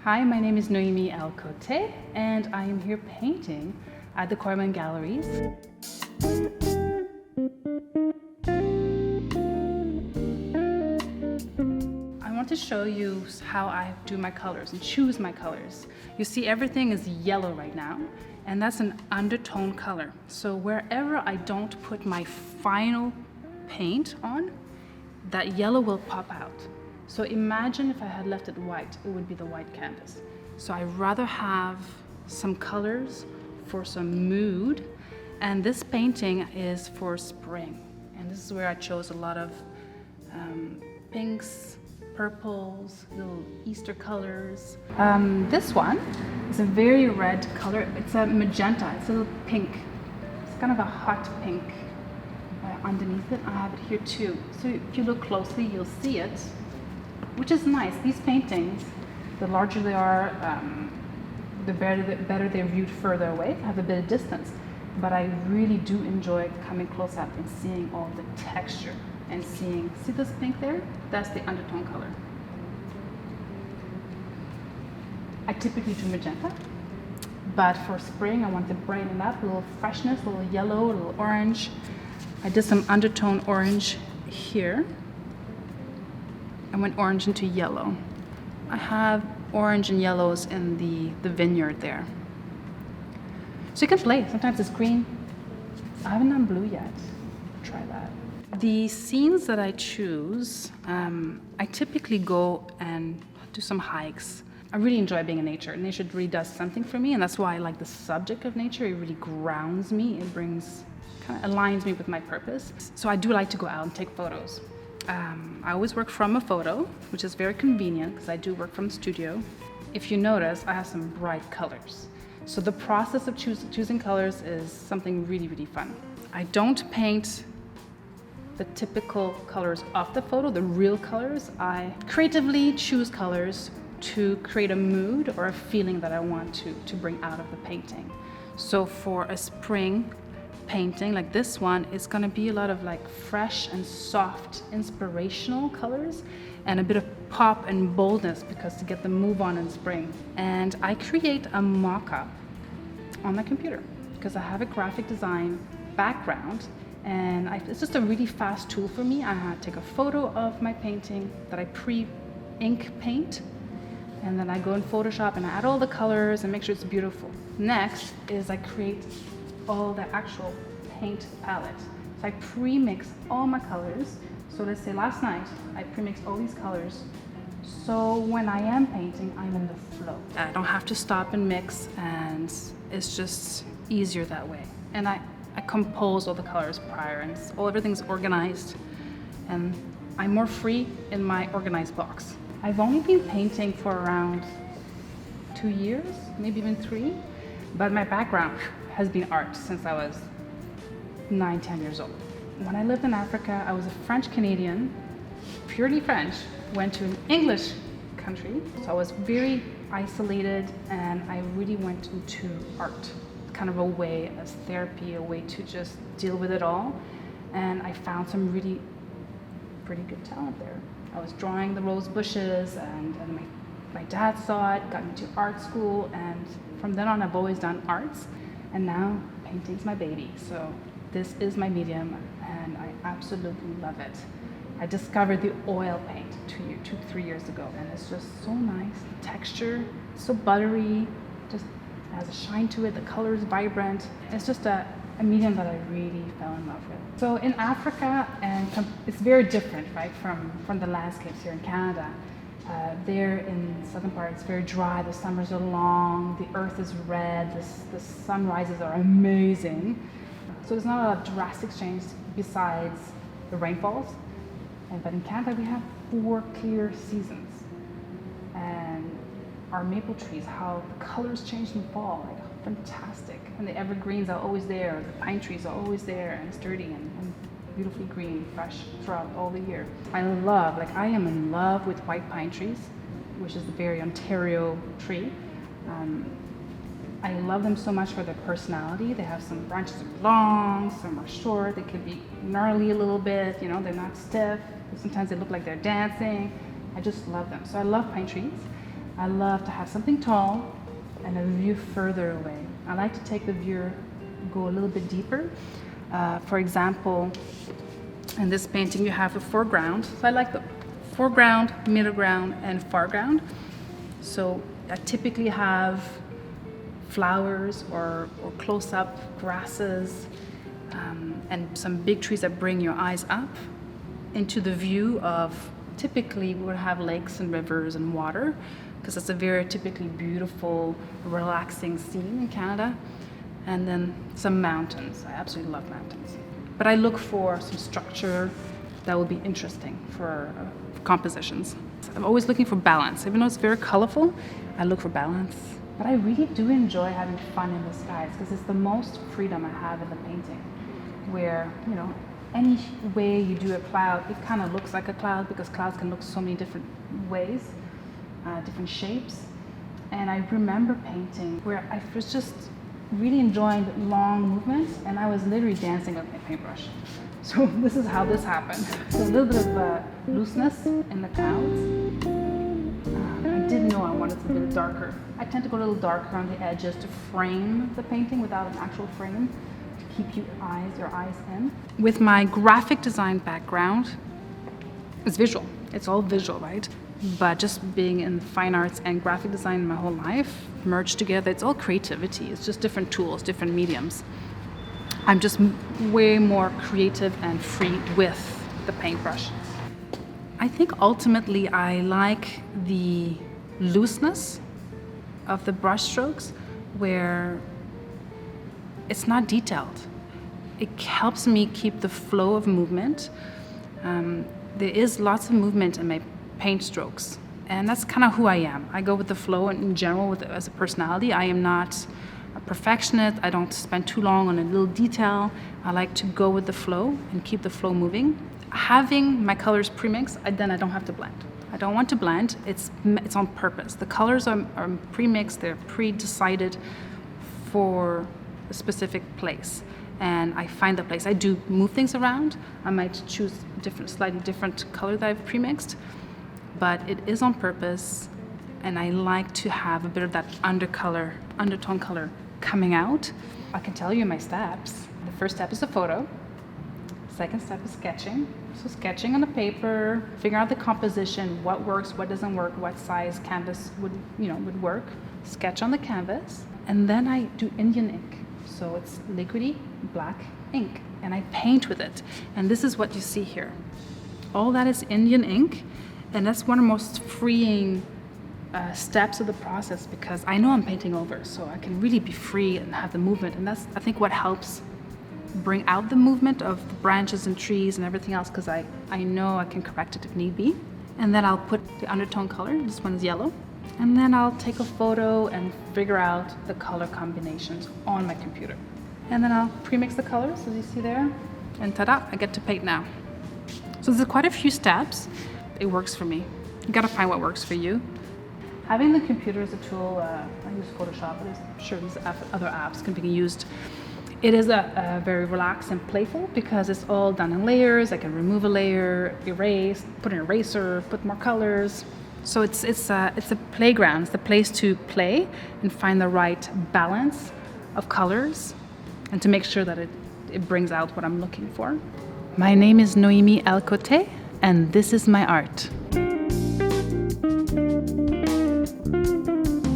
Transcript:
Hi, my name is Noémie Cote, and I am here painting at the Cote Galleries. I want to show you how I do my colors and choose my colors. You see, everything is yellow right now, and that's an undertone color. So wherever I don't put my final paint on, that yellow will pop out. So imagine if I had left it white, it would be the white canvas. So I rather have some colors for some mood, and this painting is for spring. And this is where I chose a lot of pinks, purples, little Easter colors. This one is a very red color. It's a magenta, it's a little pink. It's kind of a hot pink. Underneath it, I have it here too. So if you look closely, you'll see it, which is nice. These paintings, the larger they are, the better they're viewed further away, have a bit of distance. But I really do enjoy coming close up and seeing all the texture and see this pink there? That's the undertone color. I typically do magenta, but for spring I want to brighten it up, a little freshness, a little yellow, a little orange. I did some undertone orange here. I went orange into yellow. I have orange and yellows in the vineyard there. So you can play. Sometimes it's green. I haven't done blue yet. Try that. The scenes that I choose, I typically go and do some hikes. I really enjoy being in nature. Nature really does something for me, and that's why I like the subject of nature. It really grounds me. It kind of aligns me with my purpose. So I do like to go out and take photos. I always work from a photo, which is very convenient because I do work from the studio. If you notice, I have some bright colors. So the process of choosing colors is something really, really fun. I don't paint the typical colors of the photo, the real colors. I creatively choose colors to create a mood or a feeling that I want to bring out of the painting. So for a spring painting like this one, it's going to be a lot of like fresh and soft inspirational colors and a bit of pop and boldness, because to get the move on in spring. And I create a mock-up on my computer because I have a graphic design background, and it's just a really fast tool for me. I take a photo of my painting that I pre-ink paint, and then I go in Photoshop and I add all the colors and make sure it's beautiful. Next is I create all the actual paint palette. So I pre-mix all my colors. So let's say last night I pre-mixed all these colors. So when I am painting, I'm in the flow. I don't have to stop and mix, and it's just easier that way. And I compose all the colors prior, and everything's organized, and I'm more free in my organized box. I've only been painting for around 2 years, maybe even 3, but my background has been art since I was 9, 10 years old. When I lived in Africa, I was a French Canadian, purely French, went to an English country. So I was very isolated, and I really went into art, kind of a way as therapy, a way to just deal with it all. And I found some really pretty good talent there. I was drawing the rose bushes, and my dad saw it, got me to art school, and from then on I've always done arts. And now painting's my baby. So this is my medium, and I absolutely love it. I discovered the oil paint 3 years ago, and it's just so nice. The texture, so buttery, just has a shine to it. The color is vibrant. It's just a medium that I really fell in love with. So in Africa, and it's very different, right, from the landscapes here in Canada. There in the southern part, it's very dry. The summers are long. The earth is red. The sunrises are amazing. So there's not a lot of drastic change besides the rainfalls. But in Canada, we have 4 clear seasons. And our maple trees, how the colors change in fall, like fantastic. And the evergreens are always there. The pine trees are always there and sturdy and beautifully green, fresh throughout all the year. I am in love with white pine trees, which is the very Ontario tree. I love them so much for their personality. They have some branches are long, some are short. They can be gnarly a little bit, they're not stiff. Sometimes they look like they're dancing. I just love them. So I love pine trees. I love to have something tall and a view further away. I like to take the view, go a little bit deeper. For example, in this painting you have a foreground. So I like the foreground, middle ground, and foreground. So I typically have flowers or close-up grasses and some big trees that bring your eyes up into the view of, typically we would have lakes and rivers and water, because it's a very typically beautiful, relaxing scene in Canada. And then some mountains. I absolutely love mountains. But I look for some structure that will be interesting for compositions. I'm always looking for balance. Even though it's very colorful, I look for balance. But I really do enjoy having fun in the skies, because it's the most freedom I have in the painting, where, you know, any way you do a cloud, it kind of looks like a cloud, because clouds can look so many different ways, different shapes. And I remember painting where I was just really enjoying long movements, and I was literally dancing with my paintbrush. So this is how this happened. So a little bit of looseness in the clouds. I didn't know I wanted it to be darker. I tend to go a little darker on the edges to frame the painting without an actual frame, to keep your eyes in. With my graphic design background, it's visual. It's all visual, right? But just being in fine arts and graphic design my whole life, merged together, it's all creativity. It's just different tools, different mediums. I'm just way more creative and free with the paintbrush. I think ultimately I like the looseness of the brush strokes, where it's not detailed. It helps me keep the flow of movement. There is lots of movement in my paint strokes, and that's kind of who I am. I go with the flow, and in general, as a personality, I am not a perfectionist. I don't spend too long on a little detail. I like to go with the flow and keep the flow moving. Having my colors pre-mixed, then I don't have to blend. I don't want to blend. It's on purpose. The colors are pre-mixed. They're pre-decided for a specific place, and I find the place. I do move things around. I might choose slightly different color that I've pre-mixed, but it is on purpose, and I like to have a bit of that undertone color coming out. I can tell you my steps. The first step is a photo. Second step is sketching. So sketching on the paper, figuring out the composition, what works, what doesn't work, what size canvas would work. Sketch on the canvas, and then I do Indian ink. So it's liquidy black ink, and I paint with it. And this is what you see here. All that is Indian ink, and that's one of the most freeing steps of the process, because I know I'm painting over, so I can really be free and have the movement. And that's, I think, what helps bring out the movement of the branches and trees and everything else, because I know I can correct it if need be. And then I'll put the undertone color. This one's yellow. And then I'll take a photo and figure out the color combinations on my computer. And then I'll pre-mix the colors, as you see there. And ta-da, I get to paint now. So there's quite a few steps. It works for me. You gotta find what works for you. Having the computer as a tool, I use Photoshop, but I'm sure these other apps can be used. It is a very relaxed and playful, because it's all done in layers. I can remove a layer, erase, put an eraser, put more colors. So it's a playground. It's the place to play and find the right balance of colors, and to make sure that it brings out what I'm looking for. My name is Noémie Cote, and this is my art.